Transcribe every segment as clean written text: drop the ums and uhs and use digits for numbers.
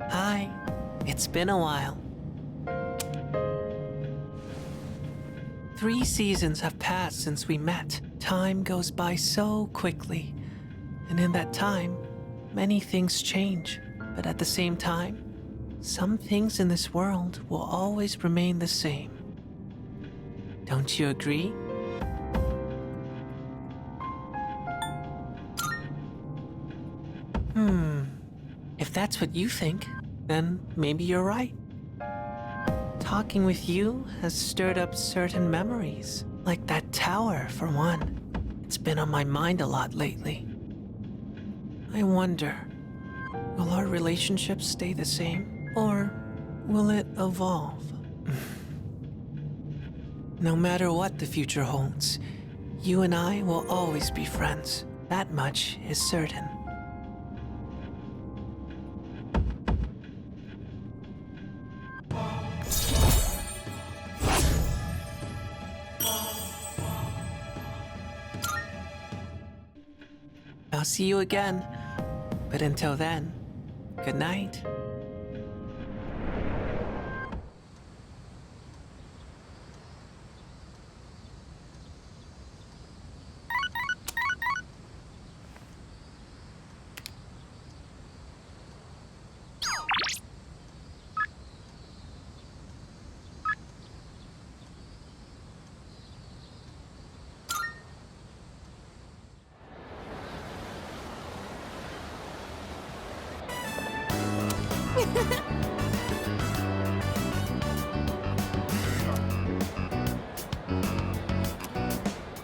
Hi, it's been a while. 3 seasons have passed since we met. Time goes by so quickly. And in that time, many things change. But at the same time, some things in this world will always remain the same. Don't you agree? If that's what you think, then maybe you're right. Talking with you has stirred up certain memories, like that tower, for one. It's been on my mind a lot lately. I wonder, will our relationship stay the same, or will it evolve? No matter what the future holds, you and I will always be friends. That much is certain. I'll see you again. But until then, good night.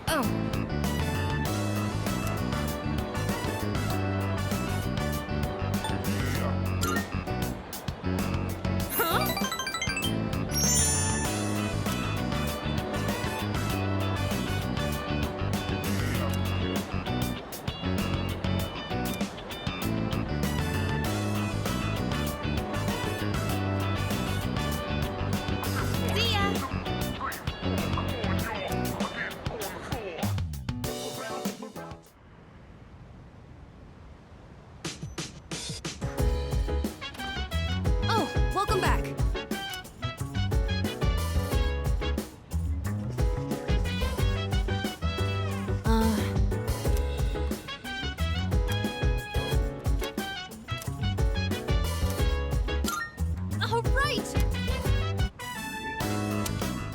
Oh. Huh? See ya. Oh, welcome back. All right.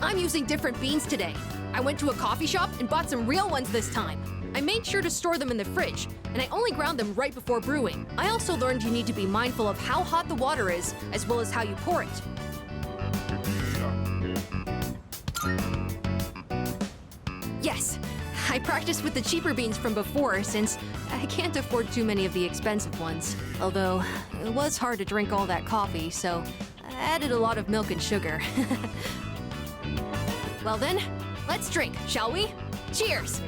I'm using different beans today. I went to a coffee shop and bought some real ones this time. I made sure to store them in the fridge, and I only ground them right before brewing. I also learned you need to be mindful of how hot the water is, as well as how you pour it. Yes, I practiced with the cheaper beans from before since I can't afford too many of the expensive ones. Although, it was hard to drink all that coffee, so I added a lot of milk and sugar. Well then, let's drink, shall we? Cheers!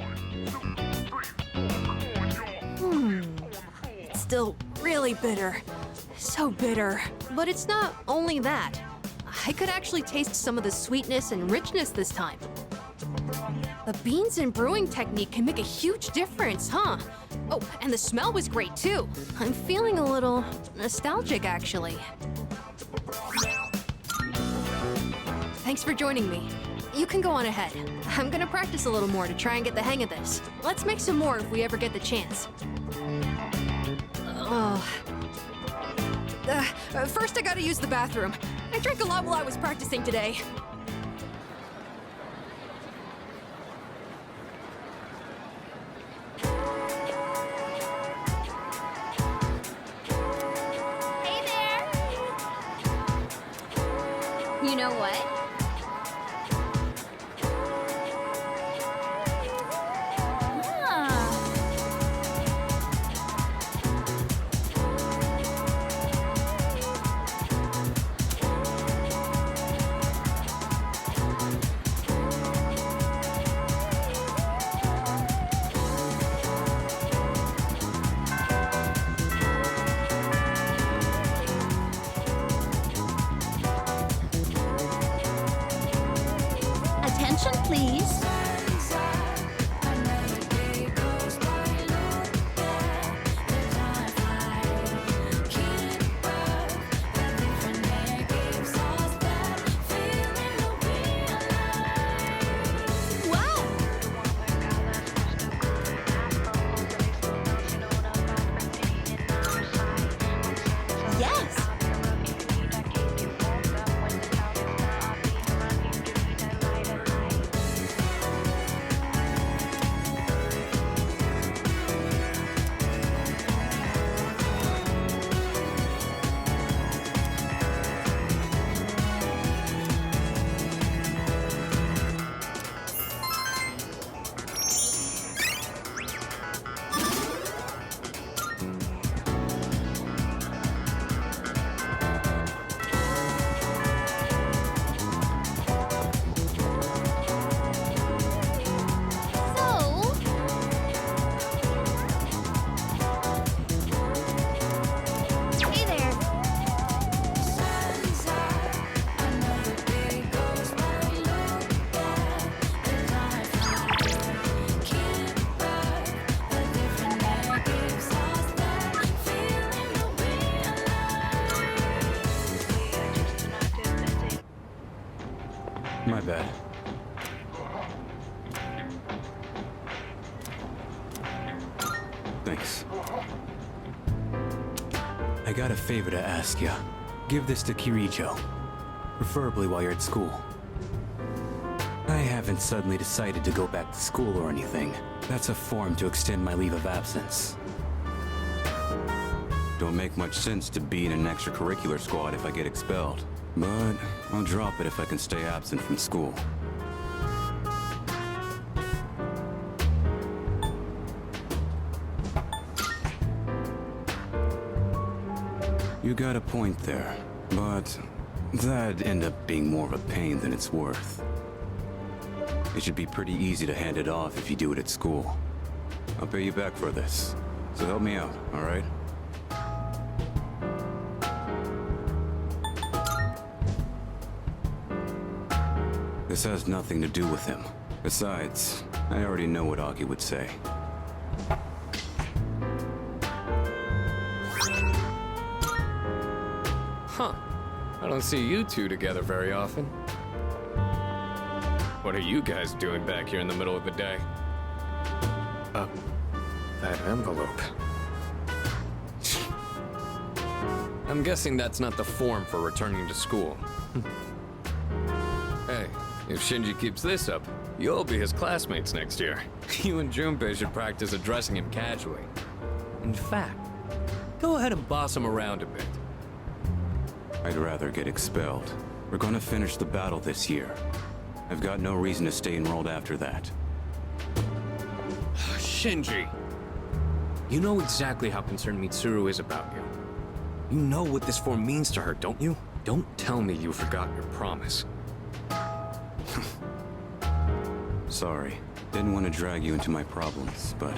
It's still really bitter. So bitter. But it's not only that. I could actually taste some of the sweetness and richness this time. The beans and brewing technique can make a huge difference, huh? Oh, and the smell was great too. I'm feeling a little nostalgic, actually. Thanks for joining me. You can go on ahead. I'm gonna practice a little more to try and get the hang of this. Let's make some more if we ever get the chance. First I gotta use the bathroom. I drank a lot while I was practicing today. Hey there! You know what? Ah. My bad. Thanks. I got a favor to ask ya. Give this to Kirijo. Preferably while you're at school. I haven't suddenly decided to go back to school or anything. That's a form to extend my leave of absence. Don't make much sense to be in an extracurricular squad if I get expelled. But I'll drop it if I can stay absent from school. You got a point there, but that'd end up being more of a pain than it's worth. It should be pretty easy to hand it off if you do it at school. I'll pay you back for this, so help me out, all right? This has nothing to do with him. Besides, I already know what Augie would say. Huh. I don't see you two together very often. What are you guys doing back here in the middle of the day? That envelope. I'm guessing that's not the form for returning to school. Hey, if Shinji keeps this up, you'll be his classmates next year. You and Junpei should practice addressing him casually. In fact, go ahead and boss him around a bit. I'd rather get expelled. We're gonna finish the battle this year. I've got no reason to stay enrolled after that. Shinji! You know exactly how concerned Mitsuru is about you. You know what this form means to her, don't you? Don't tell me you forgot your promise. Sorry. Didn't want to drag you into my problems, but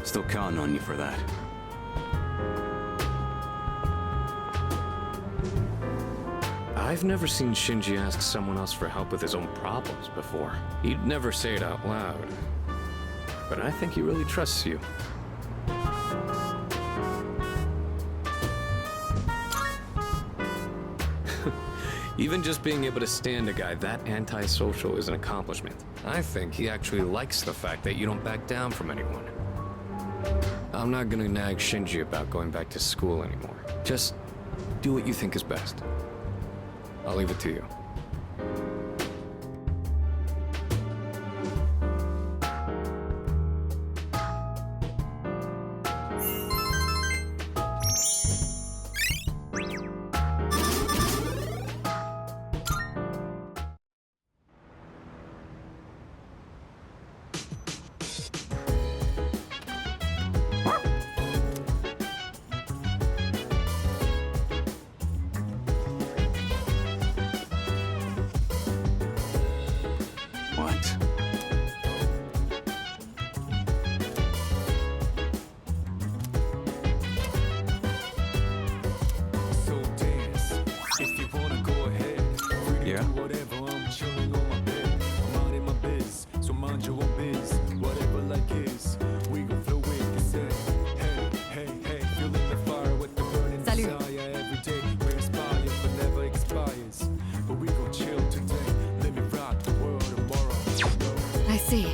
still counting on you for that. I've never seen Shinji ask someone else for help with his own problems before. He'd never say it out loud. But I think he really trusts you. Even just being able to stand a guy that antisocial is an accomplishment. I think he actually likes the fact that you don't back down from anyone. I'm not gonna nag Shinji about going back to school anymore. Just do what you think is best. I'll leave it to you. See.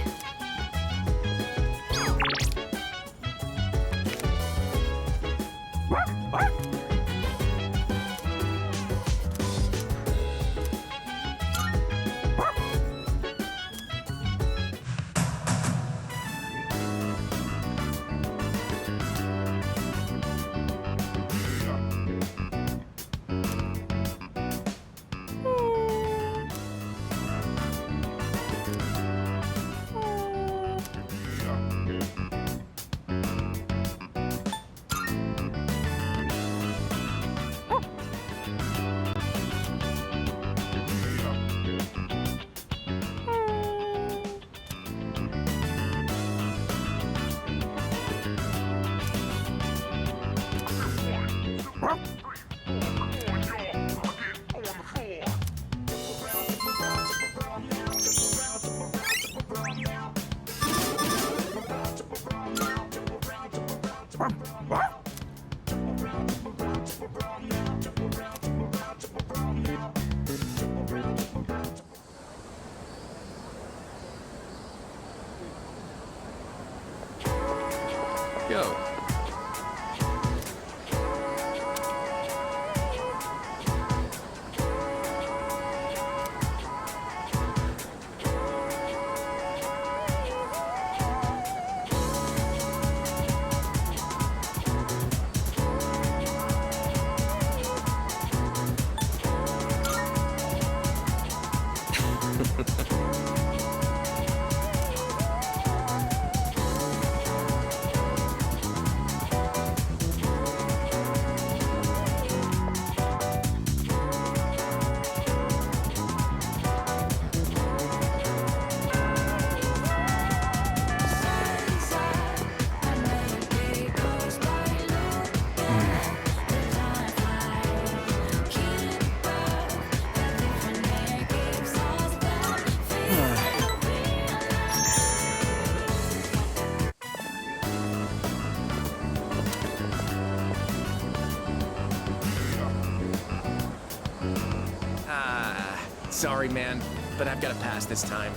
Sorry, man, but I've got to pass this time.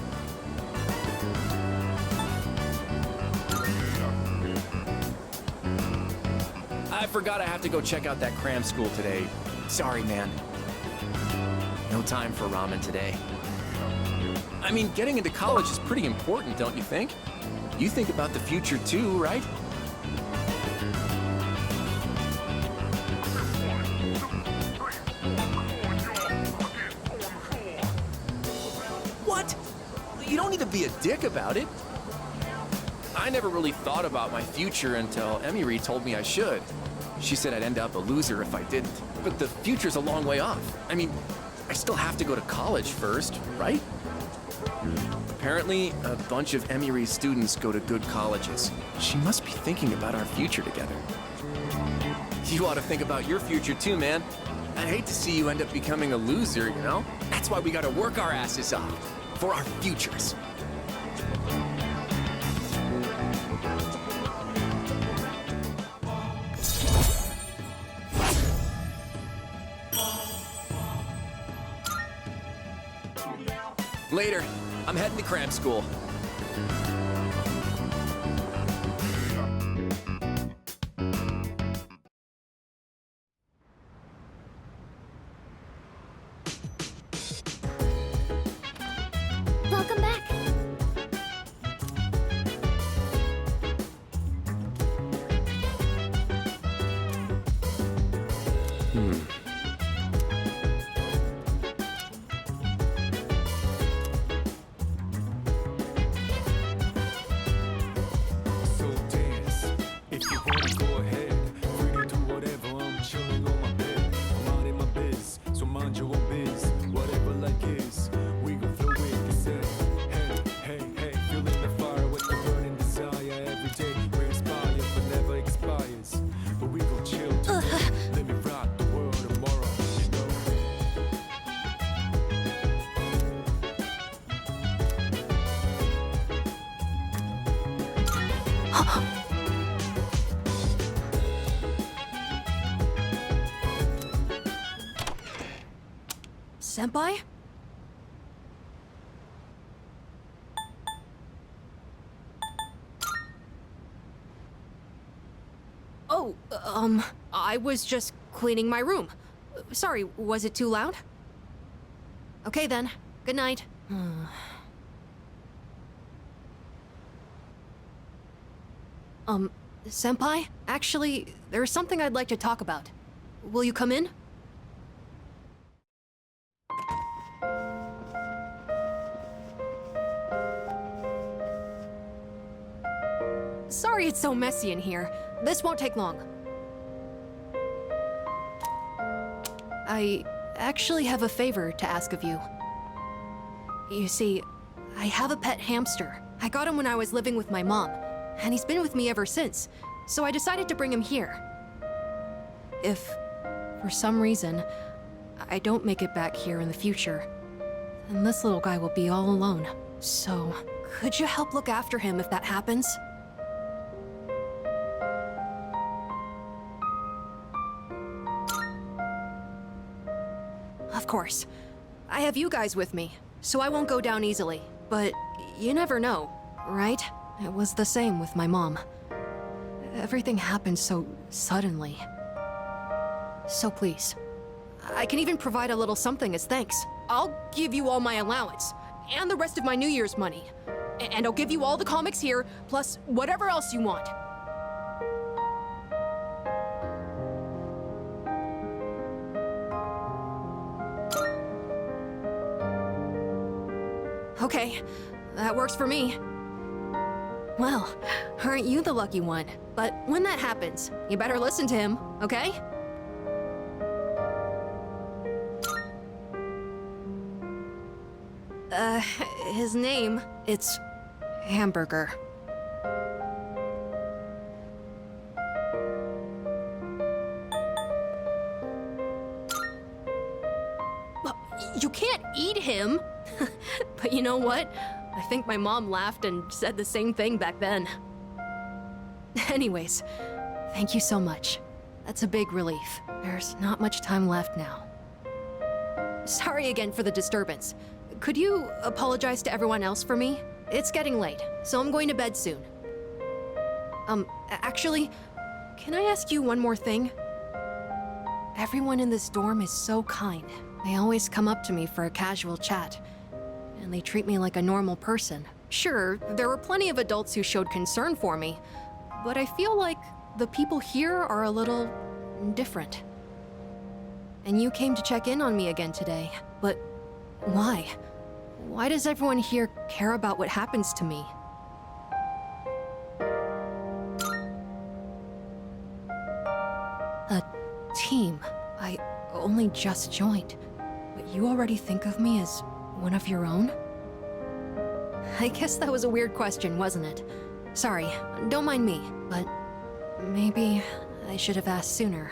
I forgot I have to go check out that cram school today. Sorry, man. No time for ramen today. I mean, getting into college is pretty important, don't you think? You think about the future too, right? What? You don't need to be a dick about it. I never really thought about my future until Emily told me I should. She said I'd end up a loser if I didn't. But the future's a long way off. I mean, I still have to go to college first, right? Apparently, a bunch of Emiry's students go to good colleges. She must be thinking about our future together. You ought to think about your future too, man. I'd hate to see you end up becoming a loser, you know? That's why we gotta work our asses off. For our futures. Later. I'm heading to cram school. Welcome back. So dance. If you wanna go ahead, free to do whatever. I'm chilling on my bed. I'm minding my biz, so mind your own biz. Whatever like is, we gon' throw it. They say, hey, hey, hey, feeling the fire with the burning desire. Every day we're inspired, but never expires. But we gon' chill today. Let me rock the world tomorrow, you know. Senpai? Oh, I was just cleaning my room. Sorry, was it too loud? Okay then, good night. Senpai? Actually, there's something I'd like to talk about. Will you come in? Sorry it's so messy in here. This won't take long. I actually have a favor to ask of you. You see, I have a pet hamster. I got him when I was living with my mom, and he's been with me ever since, so I decided to bring him here. If, for some reason, I don't make it back here in the future, then this little guy will be all alone. So, could you help look after him if that happens? Of course. I have you guys with me, so I won't go down easily. But you never know, right? It was the same with my mom. Everything happened so suddenly. So please, I can even provide a little something as thanks. I'll give you all my allowance, and the rest of my New Year's money. And I'll give you all the comics here, plus whatever else you want. Okay, that works for me. Well, aren't you the lucky one? But when that happens, you better listen to him, okay? His name, it's Hamburger. You can't eat him! But you know what? I think my mom laughed and said the same thing back then. Anyways, thank you so much. That's a big relief. There's not much time left now. Sorry again for the disturbance. Could you apologize to everyone else for me? It's getting late, so I'm going to bed soon. Actually, can I ask you one more thing? Everyone in this dorm is so kind. They always come up to me for a casual chat, and they treat me like a normal person. Sure, there were plenty of adults who showed concern for me, but I feel like the people here are a little different. And you came to check in on me again today, but why? Why does everyone here care about what happens to me? A team. I only just joined, but you already think of me as one of your own? I guess that was a weird question, wasn't it? Sorry, don't mind me, but maybe I should have asked sooner.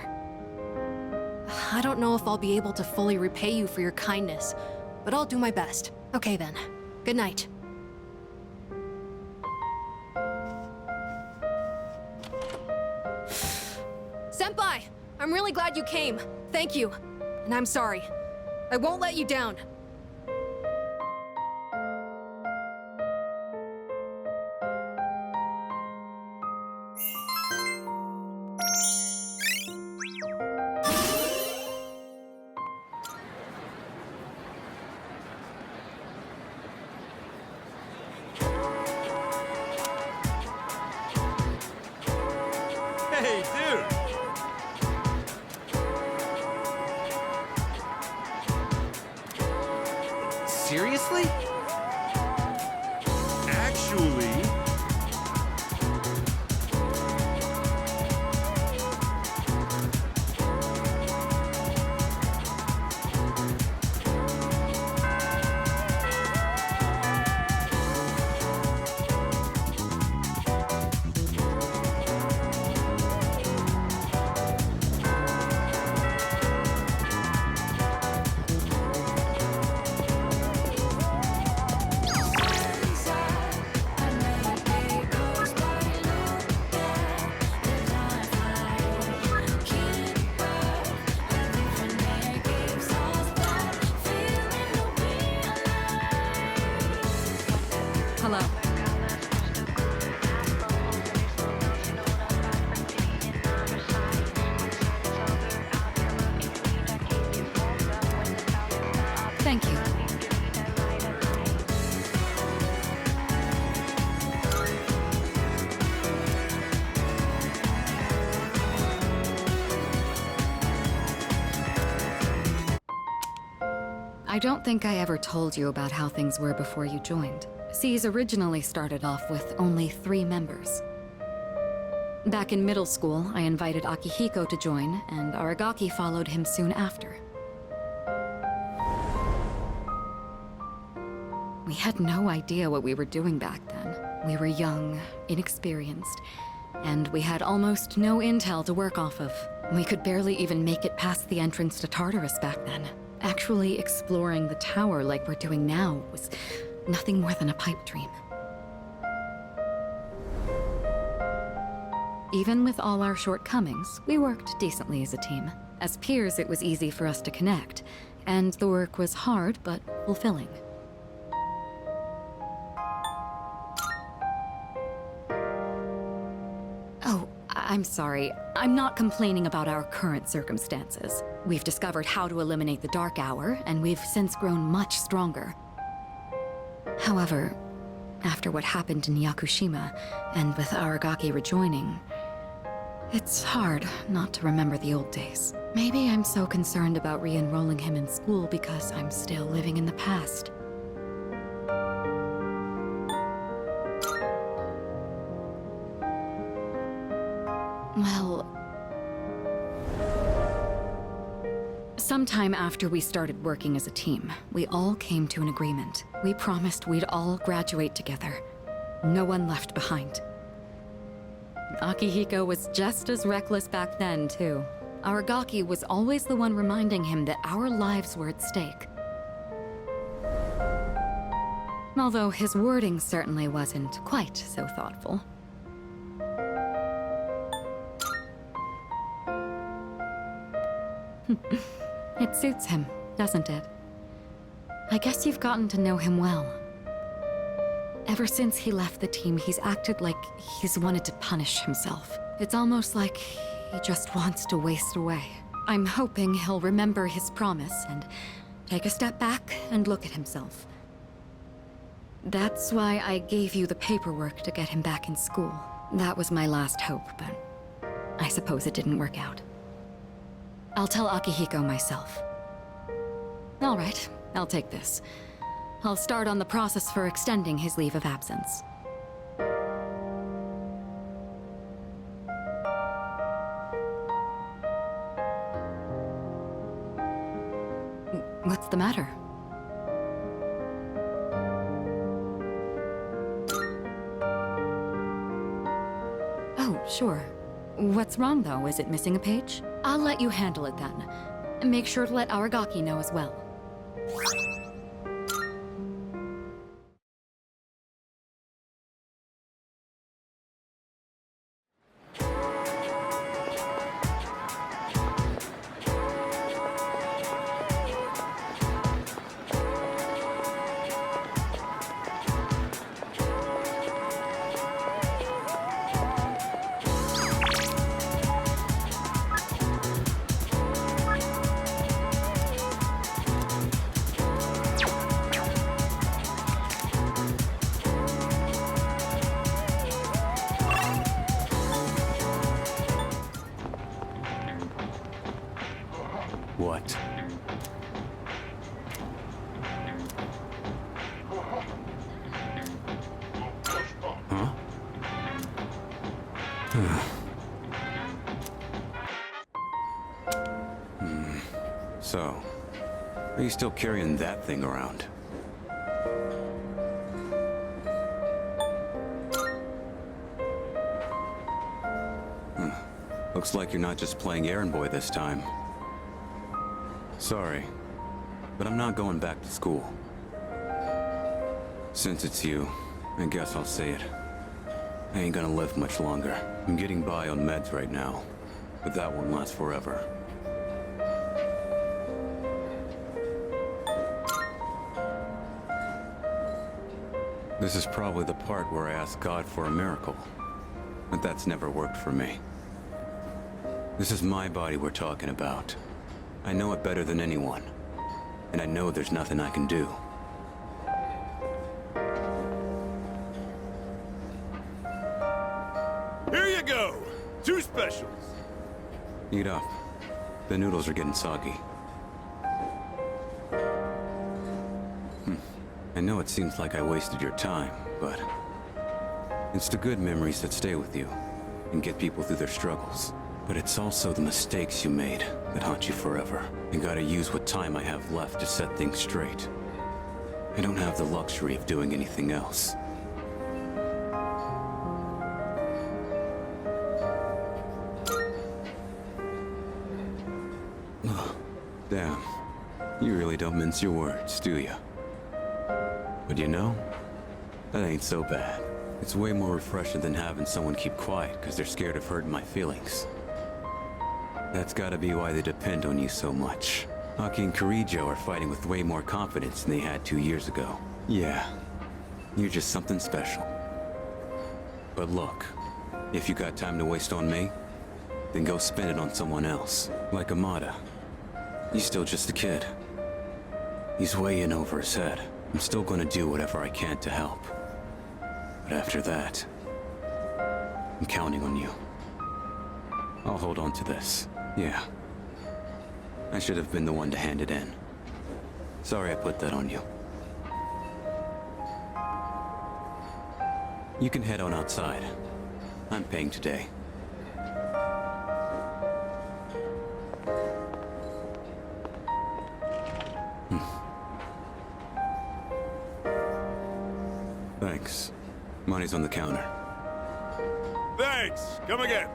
I don't know if I'll be able to fully repay you for your kindness, but I'll do my best. Okay then. Good night. Senpai! I'm really glad you came. Thank you. And I'm sorry. I won't let you down. Hey, dude! Seriously? Actually... Hello. Thank you. I don't think I ever told you about how things were before you joined. C's originally started off with only 3 members. Back in middle school, I invited Akihiko to join, and Aragaki followed him soon after. We had no idea what we were doing back then. We were young, inexperienced, and we had almost no intel to work off of. We could barely even make it past the entrance to Tartarus back then. Actually exploring the tower like we're doing now was nothing more than a pipe dream. Even with all our shortcomings, we worked decently as a team. As peers, it was easy for us to connect, and the work was hard but fulfilling. Oh, I'm sorry. I'm not complaining about our current circumstances. We've discovered how to eliminate the Dark Hour, and we've since grown much stronger. However, after what happened in Yakushima, and with Aragaki rejoining, it's hard not to remember the old days. Maybe I'm so concerned about re-enrolling him in school because I'm still living in the past. Well, sometime after we started working as a team, we all came to an agreement. We promised we'd all graduate together. No one left behind. Akihiko was just as reckless back then, too. Aragaki was always the one reminding him that our lives were at stake. Although his wording certainly wasn't quite so thoughtful. It suits him, doesn't it? I guess you've gotten to know him well. Ever since he left the team, he's acted like he's wanted to punish himself. It's almost like he just wants to waste away. I'm hoping he'll remember his promise and take a step back and look at himself. That's why I gave you the paperwork to get him back in school. That was my last hope, but I suppose it didn't work out. I'll tell Akihiko myself. All right, I'll take this. I'll start on the process for extending his leave of absence. What's the matter? Oh, sure. What's wrong, though? Is it missing a page? I'll let you handle it then. Make sure to let Aragaki know as well. What? Huh? So, are you still carrying that thing around? Looks like you're not just playing errand boy this time. Sorry, but I'm not going back to school. Since it's you, I guess I'll say it. I ain't gonna live much longer. I'm getting by on meds right now, but that won't last forever. This is probably the part where I ask God for a miracle, but that's never worked for me. This is my body we're talking about. I know it better than anyone, and I know there's nothing I can do. Here you go! 2 specials! Eat up. The noodles are getting soggy. I know it seems like I wasted your time, but it's the good memories that stay with you and get people through their struggles. But it's also the mistakes you made that haunt you forever. I gotta use what time I have left to set things straight. I don't have the luxury of doing anything else. Damn. You really don't mince your words, do you? But you know, that ain't so bad. It's way more refreshing than having someone keep quiet because they're scared of hurting my feelings. That's gotta be why they depend on you so much. Aki and Kirijo are fighting with way more confidence than they had 2 years ago. Yeah, you're just something special. But look, if you got time to waste on me, then go spend it on someone else. Like Amada. He's still just a kid. He's way in over his head. I'm still gonna do whatever I can to help. But after that, I'm counting on you. I'll hold on to this. Yeah. I should have been the one to hand it in. Sorry I put that on you. You can head on outside. I'm paying today. Thanks. Money's on the counter. Thanks! Come again!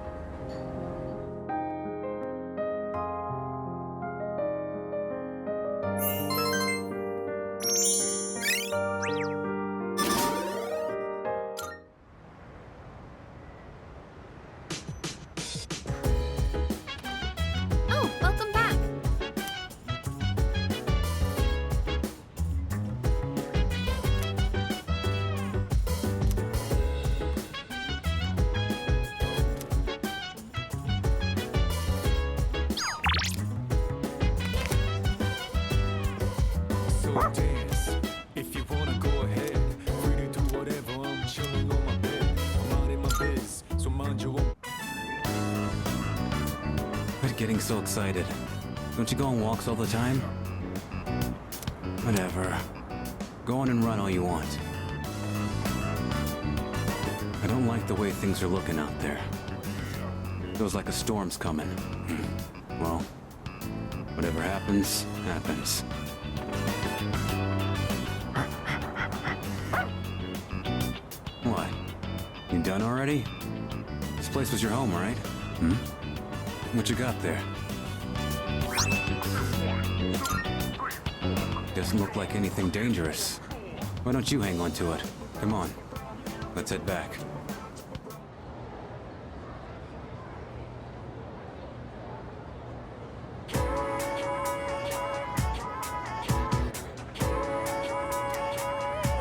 Oh, welcome back. dance. If you wanna go ahead, free to do whatever. I'm chilling on my bed. I'm out in my biz, so mind your own. Quit getting so excited. Don't you go on walks all the time? Whatever. Go on and run all you want. I don't like the way things are looking out there. Feels like a storm's coming. Well, whatever happens, happens. What? You done already? This place was your home, right? What you got there? Doesn't look like anything dangerous. Why don't you hang on to it? Come on. Let's head back.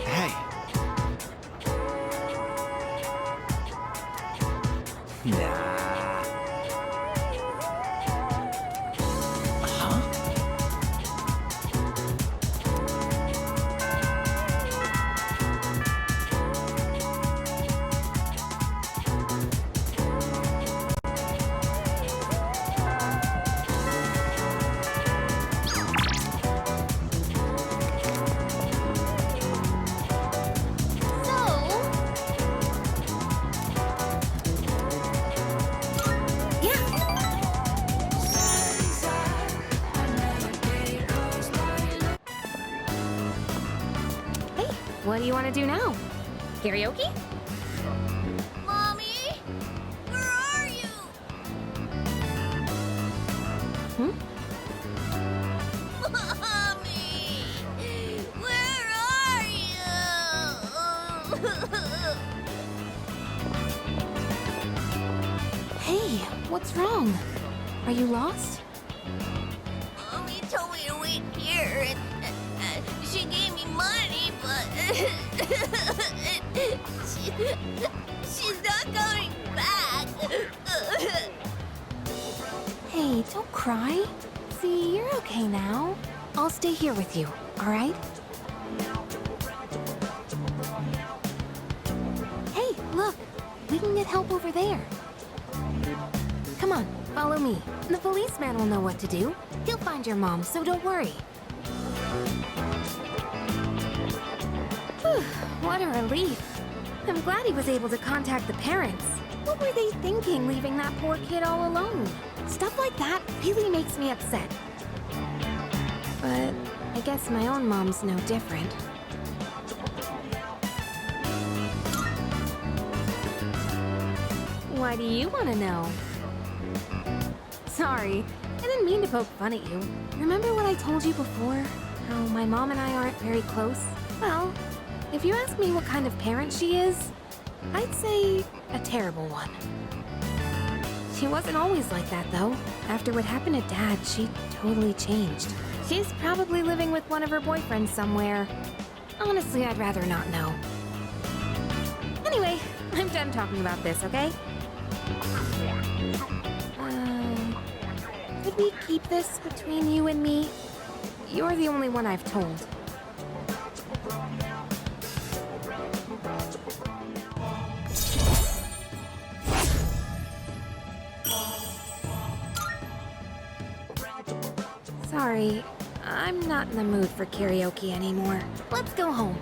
Hey. Nah. What do you want to do now? Karaoke? Mommy? Where are you? Mommy! Where are you? Hey, what's wrong? Are you lost? Mommy told me to wait here and she gave me money, but she's not coming back. Hey, don't cry. See, you're okay now. I'll stay here with you, all right? Hey, look. We can get help over there. Come on, follow me. The policeman will know what to do. He'll find your mom, so don't worry. Whew, what a relief. I'm glad he was able to contact the parents. What were they thinking, leaving that poor kid all alone? Stuff like that really makes me upset. But I guess my own mom's no different. Why do you want to know? Sorry, I didn't mean to poke fun at you. Remember what I told you before? How my mom and I aren't very close? Well, if you ask me what kind of parent she is, I'd say a terrible one. She wasn't always like that, though. After what happened to Dad, she totally changed. She's probably living with one of her boyfriends somewhere. Honestly, I'd rather not know. Anyway, I'm done talking about this, okay? Could we keep this between you and me? You're the only one I've told. Sorry, I'm not in the mood for karaoke anymore. Let's go home.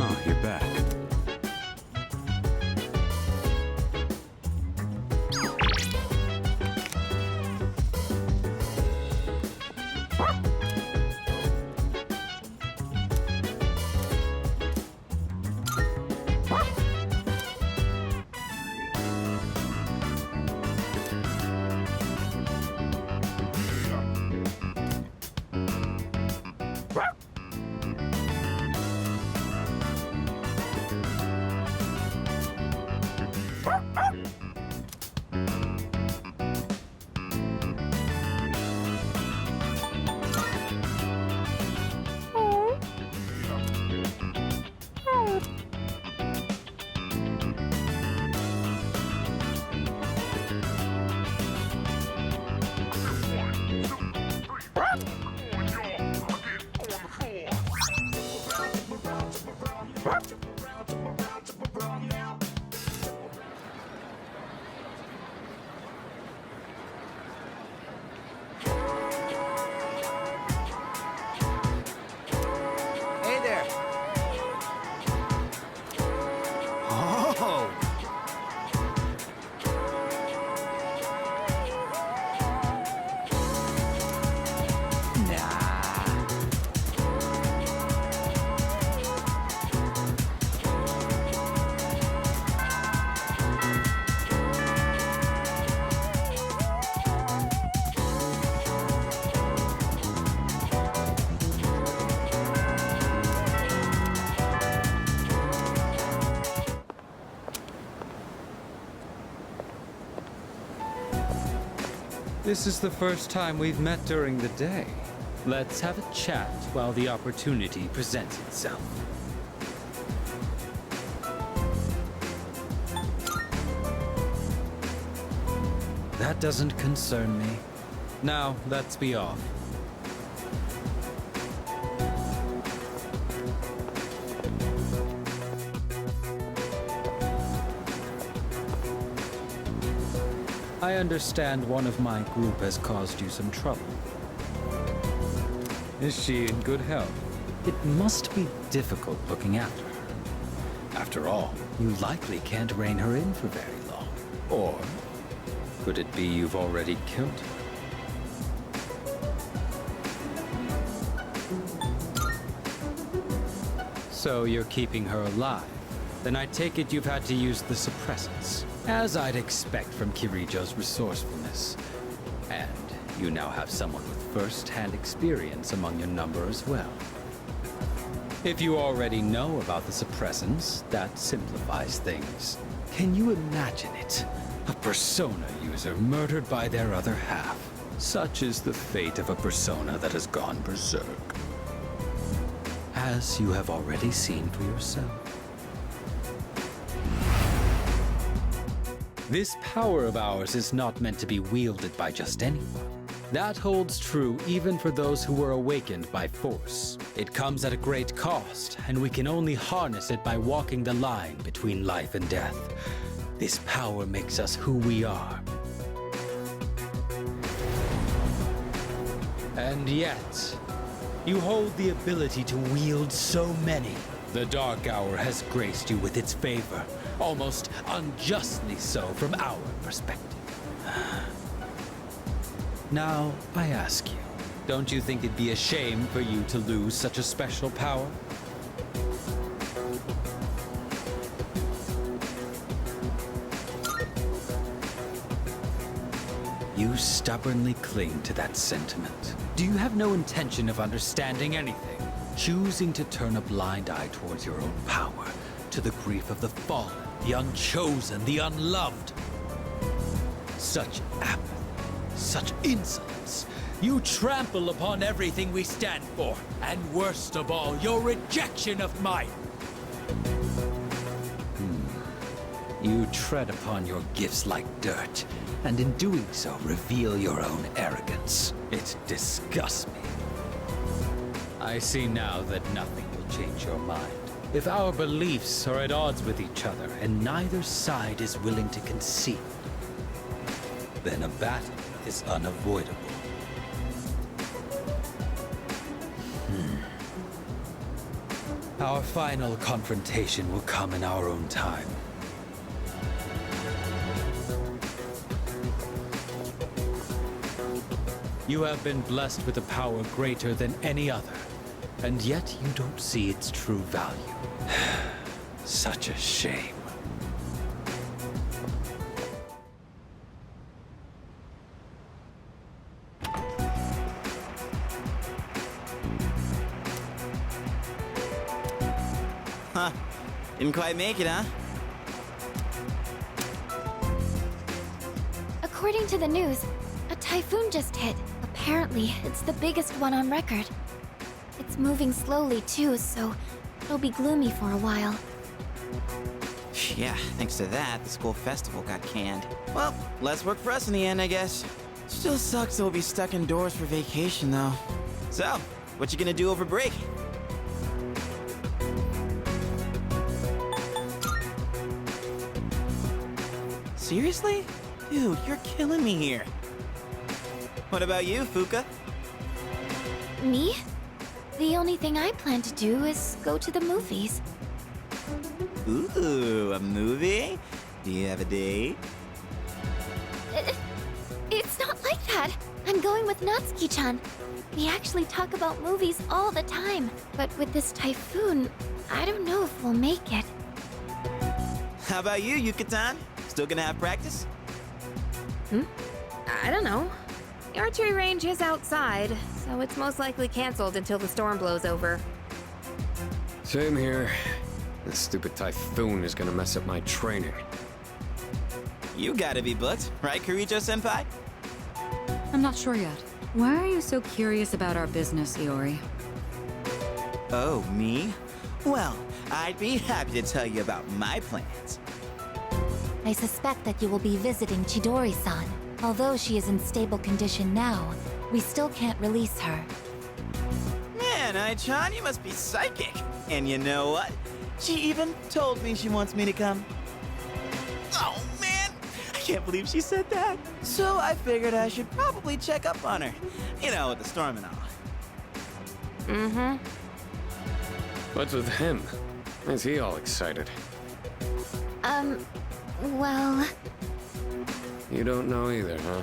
Oh, you're back. Hey there. Oh. This is the first time we've met during the day. Let's have a chat while the opportunity presents itself. That doesn't concern me. Now, let's be off. I understand one of my group has caused you some trouble. Is she in good health? It must be difficult looking after her. After all, you likely can't rein her in for very long. Or could it be you've already killed her? So you're keeping her alive. Then I take it you've had to use the suppressants. As I'd expect from Kirijo's resourcefulness. And you now have someone with first-hand experience among your number as well. If you already know about the suppressants, that simplifies things. Can you imagine it? A persona user murdered by their other half. Such is the fate of a persona that has gone berserk. As you have already seen for yourself. This power of ours is not meant to be wielded by just anyone. That holds true even for those who were awakened by force. It comes at a great cost, and we can only harness it by walking the line between life and death. This power makes us who we are. And yet, you hold the ability to wield so many. The Dark Hour has graced you with its favor, almost unjustly so from our perspective. Now, I ask you, don't you think it'd be a shame for you to lose such a special power? You stubbornly cling to that sentiment. Do you have no intention of understanding anything? Choosing to turn a blind eye towards your own power, to the grief of the fallen, the unchosen, the unloved. Such apathy, such insolence. You trample upon everything we stand for, and worst of all, your rejection of might. You tread upon your gifts like dirt, and in doing so, reveal your own arrogance. It disgusts me. I see now that nothing will change your mind. If our beliefs are at odds with each other, and neither side is willing to concede, then a battle is unavoidable. Our final confrontation will come in our own time. You have been blessed with a power greater than any other, and yet you don't see its true value. Such a shame. Huh. Didn't quite make it, huh? According to the news, a typhoon just hit. Apparently, it's the biggest one on record. It's moving slowly too, so it'll be gloomy for a while. Yeah, thanks to that, the school festival got canned. Well, less work for us in the end, I guess. Still sucks that we'll be stuck indoors for vacation, though. So, what you gonna do over break? Seriously? Dude, you're killing me here. What about you, Fuka? Me? The only thing I plan to do is go to the movies. Ooh, a movie? Do you have a date? It's not like that. I'm going with Natsuki-chan. We actually talk about movies all the time. But with this typhoon, I don't know if we'll make it. How about you, Yucatan? Still gonna have practice? I don't know. The archery range is outside, so it's most likely canceled until the storm blows over. Same here. This stupid typhoon is gonna mess up my training. You gotta be booked, right, Kirijo-senpai? I'm not sure yet. Why are you so curious about our business, Iori? Oh, me? Well, I'd be happy to tell you about my plans. I suspect that you will be visiting Chidori-san. Although she is in stable condition now, we still can't release her. Man, Ai-chan, you must be psychic. And you know what? She even told me she wants me to come. Oh, man! I can't believe she said that. So I figured I should probably check up on her. You know, with the storm and all. Mm-hmm. What's with him? Why is he all excited? Well... You don't know either, huh?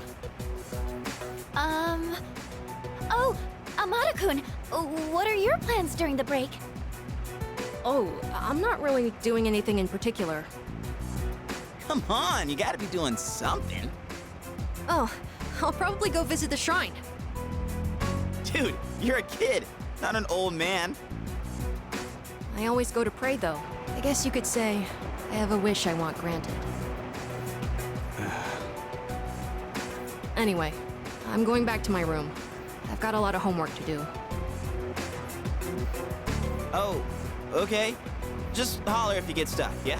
Oh, Amada-kun, what are your plans during the break? Oh, I'm not really doing anything in particular. Come on, you gotta be doing something. Oh, I'll probably go visit the shrine. Dude, you're a kid, not an old man. I always go to pray, though. I guess you could say I have a wish I want granted. Anyway, I'm going back to my room. I've got a lot of homework to do. Oh, okay. Just holler if you get stuck, yeah?